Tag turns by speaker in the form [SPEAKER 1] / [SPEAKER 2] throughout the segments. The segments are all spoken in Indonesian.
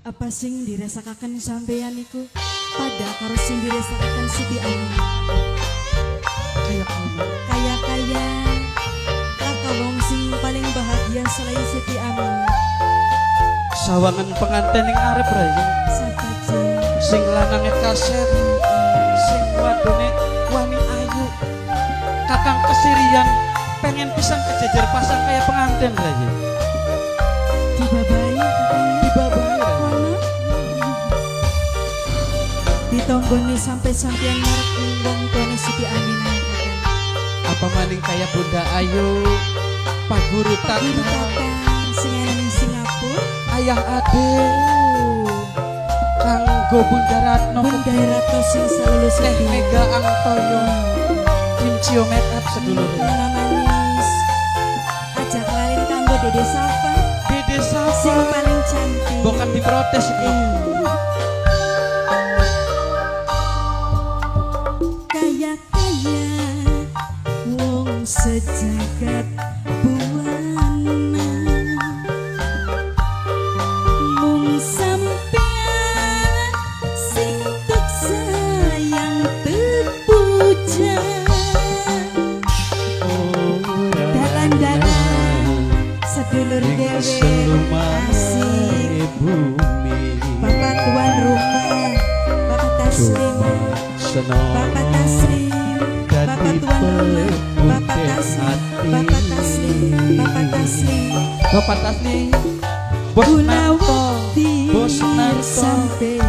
[SPEAKER 1] Apa sing dirasakaken sampeyan iku pada karo sing dirasakaken Siti Ani. Kaya laka wong sing paling bahagia selain Siti Ani.
[SPEAKER 2] Sawangan pengantin yang arep raya
[SPEAKER 1] Sabaje
[SPEAKER 2] sing lanange kaset, sing wadone wani ayu. Kakang kesirian pengen pisan kejejer pasang kayak pengantin raya.
[SPEAKER 1] dibabai ditonggoni sampai-sampeyan ngarep wong tuane Siti Ani nangkaken.
[SPEAKER 2] Apa maning kayak Bunda Ayu, Pak Guru Tata,
[SPEAKER 1] sing ana ning Singapura,
[SPEAKER 2] Ayah Ade, Kanggo Bunda Ratno,
[SPEAKER 1] Bunda Ratno sing selalu sedih.
[SPEAKER 2] Mega Angtoyo, Kim Cio Make Up sedulur.
[SPEAKER 1] Nona manis, ajak larin kanggo Dede Safa,
[SPEAKER 2] Dede Safa
[SPEAKER 1] sing paling cantik.
[SPEAKER 2] bukan diprotes ini.
[SPEAKER 1] Kaya wong sejagat buana, mung sampeyan sing tuk sayang terpuja. Dalan-dalan sedulur dewe asik, Bapak tuan rumah, Bapak Taslim, Bapak Taslim, Bapak tuan rumah, Bapak Taslim, Bapak Taslim, Bapak Taslim,
[SPEAKER 2] Bapak Taslim, Bos Nanto, Bos Nanto,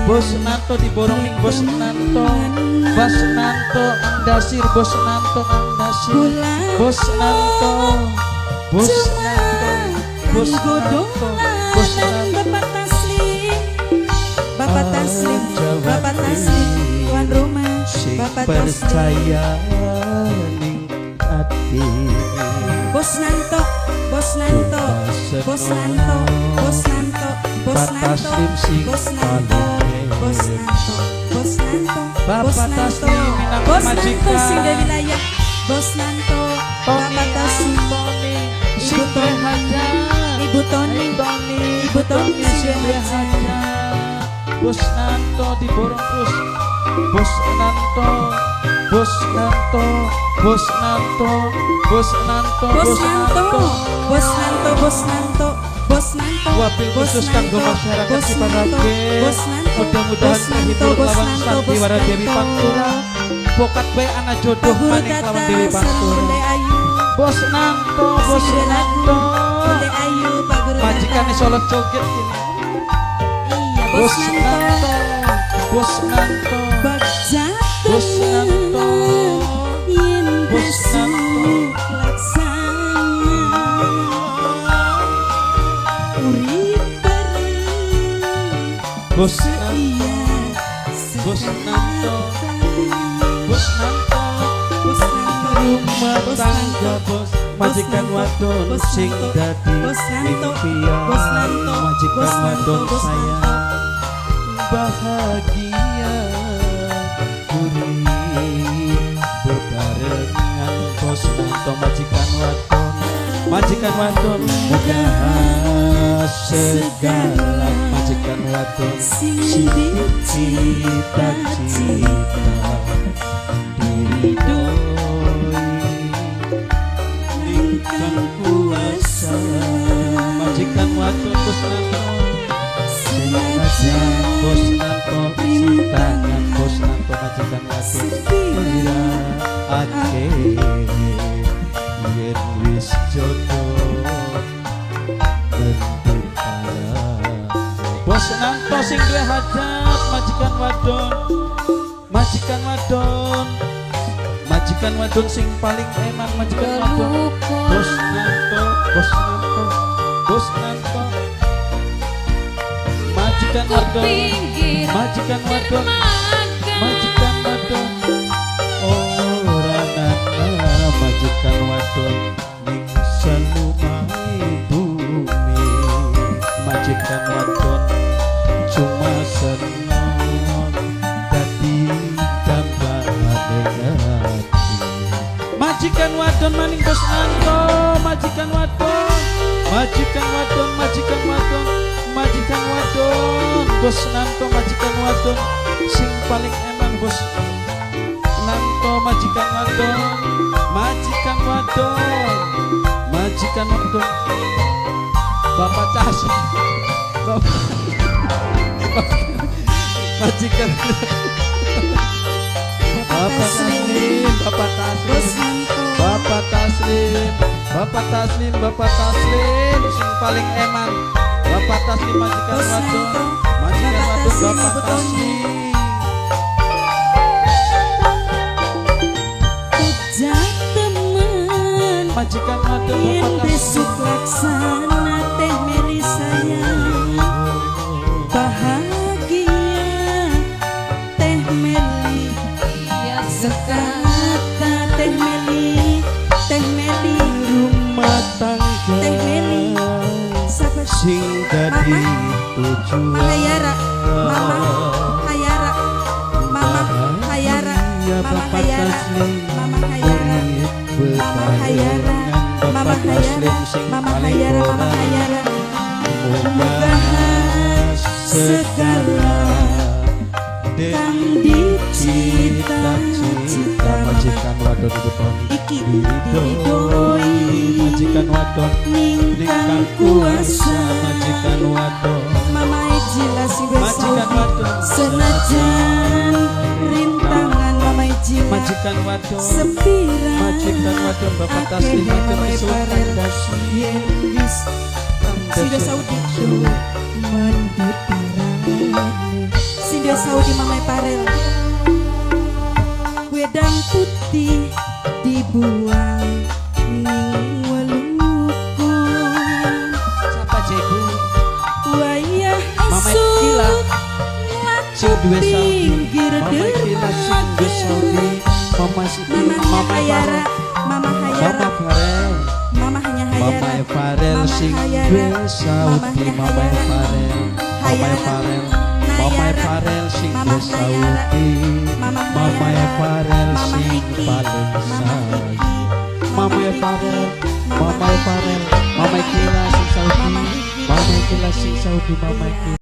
[SPEAKER 2] Bos Nanto diborongin Bos Nanto, Bos Nanto Angdasir, Bos Nanto Angdasir, Bos Nanto, Bos Nanto, Bos Nanto, Bos Nanto,
[SPEAKER 1] Bapak Taslim, Bapak Taslim, Bapak Taslim, tuan rumah, Bapak Taslim,
[SPEAKER 2] percaya ning ati.
[SPEAKER 1] Bos Nanto, Bos Nanto, Bos Nanto, Bos Nanto, Bos Nanto, Bos Nanto, Bos Nanto, Bos Nanto, Bos Nanto, Bos Nanto sing de wilayah, Bos Nanto, Bapak Taslim, Ibu Toni, Ibu Toni, Ibu Toni sing de wilayah.
[SPEAKER 2] Bos Nanto diborong terus. Bos Nanto, Bos Nanto, Bos Nanto, Bos Nanto,
[SPEAKER 1] Bos Nanto, Bos Nanto, Bos Nanto, Bos Nanto,
[SPEAKER 2] wabil khusus kanggo masyarakat Cibarake. Mudah-mudahan terhibur lawan Sakti Waradewi Pantura. Bokat bae anak jodoh maning lawan Dewi Pantura. Bos Nanto, Bos Nanto, majikan solok joget ini.
[SPEAKER 1] Iya,
[SPEAKER 2] Bos Nanto, Bos Nanto, Bos Nanto, Bos Nanto, Bos Nanto, Bos Nanto, Bos Nanto, rumah tangga bos, majikan wadon sing dadi impian, majikan wadon saya bahagia urip bebarengan. Bos Nanto majikan wadon mudah segala, majikan wadon sing cita-cita diridhoi ingkang kuasa. Majikan wadon Bos Nanto sengaja, Bos Nanto tangan, Bos Nanto majikan wadon ira ake yen wis jodoh bentuk parah. Bos Nanto sing duwe hajat, majikan wadon, majikan wadon, majikan wadon sing paling eman, majikan wadon. Bos Nanto, Bos Nanto, Bos Nanto, majikan wadon, majikan wadon, majikan wadon. Ora nana majikan wadon ning salumai bumi, majikan wadon cuma seneng dadi dambane hati. Majikan wadon maning Bos Nanto, majikan wadon, majikan wadon, majikan wadon, majikan wadon. Bos Nanto majikan wadon sing paling eman. Bos Nanto majikan wadon, majikan wadon, majikan wadon. Bapak Tas, majikan Bapak Taslim, Bapak Taslim, Bapak Taslim, Bapak Taslim, Bapak Taslim, sing paling eman. Bapak Taslim majikan wadon, majikan wadon Bapak Taslim.
[SPEAKER 1] Ujak temen
[SPEAKER 2] Majikan wadon
[SPEAKER 1] yen
[SPEAKER 2] Bapak
[SPEAKER 1] besok
[SPEAKER 2] Taslim.
[SPEAKER 1] laksana teh Meli sayang bahagia teh Meli sekata teh Meli
[SPEAKER 2] Rumah tangga
[SPEAKER 1] Teh Meli sabar
[SPEAKER 2] sing dadi tujuan.
[SPEAKER 1] Mama Hayara Mama Hayara Mama Hayara Mama Hayara Mama Hayara Mama Hayara Mama Hayara Mama Hayara Mama Hayara mudah segala kang dicita-cita
[SPEAKER 2] majikan wadon beton
[SPEAKER 1] iki
[SPEAKER 2] didoi. Majikan wadon ningkang kuasa. Majikan wadon
[SPEAKER 1] Mama Ijila si
[SPEAKER 2] majikan wadon
[SPEAKER 1] senajan rintangan Mama Ijila
[SPEAKER 2] majikan wadon
[SPEAKER 1] sepira
[SPEAKER 2] majikan wadon Bapak Taslim itu kesulitan dasi.
[SPEAKER 1] Yes Sindio Saudi mandi parane Sindio Saudi Mama Parel wedang putih dibuang ning welukon.
[SPEAKER 2] Siapa Jebu?
[SPEAKER 1] Wayah
[SPEAKER 2] Mama
[SPEAKER 1] esuk
[SPEAKER 2] Kila sing duwe Saudi.
[SPEAKER 1] pinggir
[SPEAKER 2] Mama Kila sing duwe Saudi. Mama Siti, Mama
[SPEAKER 1] Hayara Mama Hayara
[SPEAKER 2] Mama Farel,
[SPEAKER 1] Mama hanya Hayara
[SPEAKER 2] Mama Farel
[SPEAKER 1] Mama
[SPEAKER 2] sing
[SPEAKER 1] Hayara.
[SPEAKER 2] duwe Saudi.
[SPEAKER 1] Mama
[SPEAKER 2] Mama
[SPEAKER 1] Hayara.
[SPEAKER 2] Farel, Mama
[SPEAKER 1] Hayara.
[SPEAKER 2] Farel, Mama
[SPEAKER 1] Nayara.
[SPEAKER 2] Farel sing
[SPEAKER 1] Mama
[SPEAKER 2] duwe
[SPEAKER 1] Nayara.
[SPEAKER 2] Saudi.
[SPEAKER 1] Mama
[SPEAKER 2] Mama
[SPEAKER 1] Hayara.
[SPEAKER 2] Farel
[SPEAKER 1] Mama
[SPEAKER 2] sing
[SPEAKER 1] Hiki.
[SPEAKER 2] paling
[SPEAKER 1] Mama
[SPEAKER 2] sayang.
[SPEAKER 1] Hiki.
[SPEAKER 2] Mama
[SPEAKER 1] Hiki.
[SPEAKER 2] Farel,
[SPEAKER 1] Mama
[SPEAKER 2] Mama Farel, Mama Kila sing Saudi.
[SPEAKER 1] Mama Hiki.
[SPEAKER 2] Mama Kila sing Saudi. Mama Kila